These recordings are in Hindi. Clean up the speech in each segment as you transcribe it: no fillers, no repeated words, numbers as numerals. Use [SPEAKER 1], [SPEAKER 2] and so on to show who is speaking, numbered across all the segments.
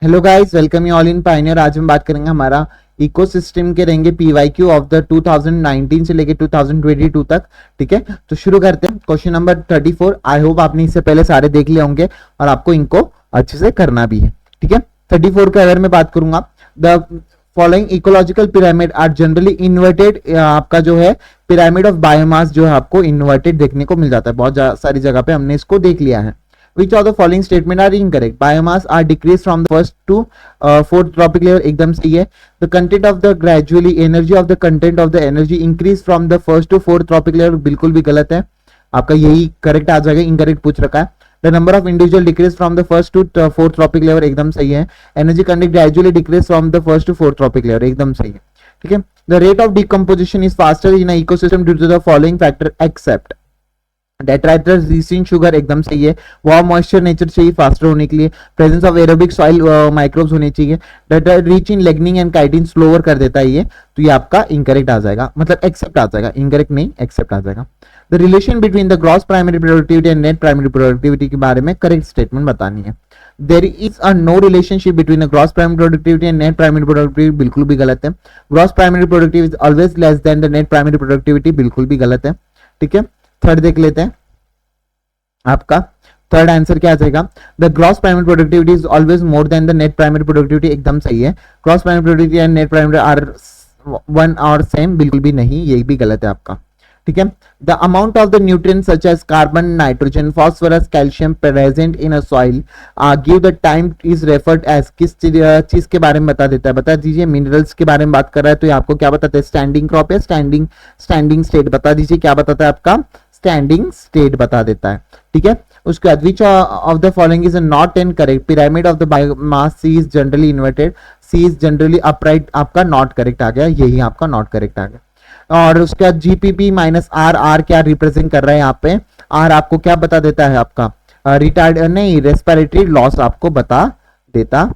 [SPEAKER 1] Hello guys, welcome you all in Pioneer. आज हम बात करेंगे हमारा इकोसिस्टम के रहेंगे पीवाईक्यू ऑफ द 2019 से लेके 2022 तक। ठीक है, तो शुरू करते हैं। Question number 34। आई होप आपने इससे पहले सारे देख लिए होंगे और आपको इनको अच्छे से करना भी है। ठीक है, 34 के अगर मैं बात करूंगा, the following ecological pyramid are generally inverted. आपका जो है पिरामिड ऑफ बायोमास जो है आपको इन्वर्टेड देखने को मिल जाता है। बहुत सारी जगह पे हमने इसको देख लिया है। Which of the following statement are incorrect? Biomass are decreased from the first to fourth tropic layer, एकदम सही है। The content of the gradually energy of the content of the energy increase from the first to fourth tropic layer, बिल्कुल भी गलत है। आपका यही करेक्ट आ जाएगा, इनकरेक्ट पूछ रखा है। The number of individual decrease from the first to fourth tropic layer, एकदम सही है। Energy content gradually decrease from the first to fourth tropic layer, एकदम सही है। ठीक है, the rate of decomposition is faster in an ecosystem due to the following factor except डेट्राइट्राइसिन शुगर, एकदम सही है। वार्म मॉइस्चर नेचर चाहिए फास्टर होने के लिए। Presence of aerobic soil microbes होने चाहिए। Data rich in lignin and chitin slower कर देता है ये, तो ये आपका इनकरेक्ट आ जाएगा, मतलब एक्सेप्ट आ जाएगा, इनकरेक्ट नहीं एक्सेप्ट आ जाएगा। The relation between the gross primary productivity and net primary productivity के बारे में करेक्ट स्टेटमेंट बतानी है। There is a no relationship between gross primary productivity and net primary productivity, बिल्कुल भी गलत है। Gross primary productivity is always less than the net primary productivity, बिल्कुल भी गलत है। ठीक है, थर्ड देख लेते हैं। आपका थर्ड आंसर क्या आ जाएगा? The gross primary productivity is always more than the net primary productivity, एकदम सही है। Gross primary productivity and net primary are one और सेम, बिल्कुल भी नहीं, ये भी गलत है आपका। ठीक है, the amount of the nutrients such as carbon, nitrogen, phosphorus, calcium present in a soil give the time is referred as, किस चीज के बारे में बता देता है? बता दीजिए। मिनरल्स के बारे में बात कर रहा है तो ये आपको क्या बताता है? स्टैंडिंग क्रॉप या स्टैंडिंग स्टेट, बता दीजिए क्या बताता है आपका? स्टैंडिंग स्टेट बता देता है। ठीक है, उसके बाद which of the following is not and correct? Pyramid of the biomass sea is generally inverted, sea is generally upright, आपका नॉट करेक्ट आ गया, यही आपका नॉट करेक्ट आ गया। और उसके बाद जीपीपी माइनस आर, आर क्या रिप्रेजेंट कर रहा है यहाँ पे? आर आपको क्या बता देता है? आपका रिटार्ड नहीं, रेस्पिरेटरी लॉस आपको बता देता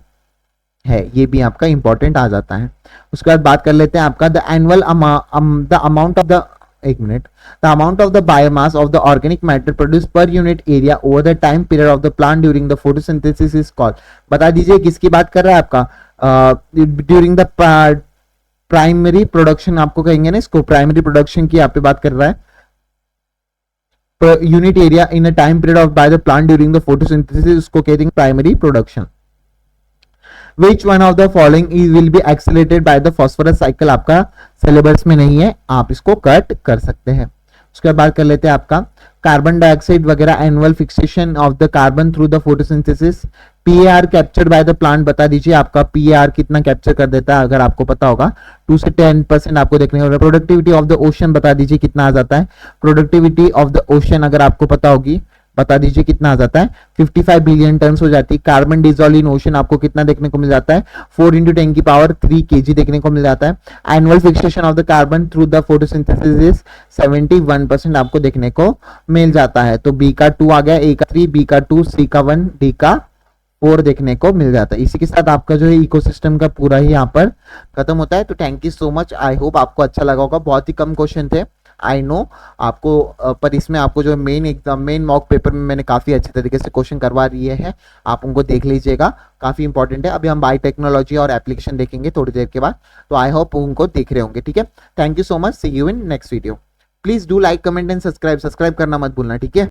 [SPEAKER 1] है, ये भी आपका इंपॉर्टेंट आ जाता है। उसके बाद बात कर लेते हैं आपका the annual the amount of the, एक मिनट, the amount of the biomass of the organic matter produce per unit area over the time period of the plant during the photosynthesis is called. बता दीजिए किसकी बात कर रहा है आपका? ड्यूरिंग द प्राइमरी प्रोडक्शन आपको कहेंगे ना, इसको प्राइमरी प्रोडक्शन की यहाँ पे बात कर रहा है। Unit area in a time period of by the plant during the photosynthesis, उसको कहते हैं primary production. Which one of the following will be accelerated by the phosphorus cycle? आपका सिलेबस में नहीं है, आप इसको कट कर सकते हैं। उसके बाद कर लेते हैं आपका कार्बन डाइऑक्साइड वगैरह, annual fixation of the carbon through the photosynthesis. PAR captured by the plant, बता दीजिए आपका पीएआर कितना कैप्चर कर देता है? अगर आपको पता होगा 2 से 10% आपको देखने को मिलेगा। प्रोडक्टिविटी ऑफ द ओशन बता दीजिए कितना आ जाता है? प्रोडक्टिविटी ऑफ द ओशन अगर आपको पता होगी बता दीजिए कितना आ जाता है? 55 बिलियन टन हो जाती है। कार्बन डिजॉल्व इन ओशन आपको कितना देखने को मिल जाता है? 4 × 10³ kg देखने को मिल जाता है। Annual fixation of the carbon through the photosynthesis is 71% आपको देखने को मिल जाता है। तो बी का 2 आ गया, ए का 3, बी का 2, सी का 1, डी का 4 देखने को मिल जाता है। इसी के साथ आपका जो है इकोसिस्टम का पूरा ही यहाँ पर खत्म होता है। तो thank you so much, I hope आपको अच्छा लगा होगा। बहुत ही कम क्वेश्चन थे, आई नो आपको, पर इसमें आपको जो main exam main mock paper में मैंने काफी अच्छे तरीके से क्वेश्चन करवा दिए हैं, आप उनको देख लीजिएगा, काफी इंपॉर्टेंट है। अभी हम बायोटेक्नोलॉजी और एप्लीकेशन देखेंगे थोड़ी देर के बाद, तो आई होप उनको देख रहे होंगे। ठीक है, thank you so much, see you in next video. Please do like, comment and subscribe करना मत भूलना। ठीक है।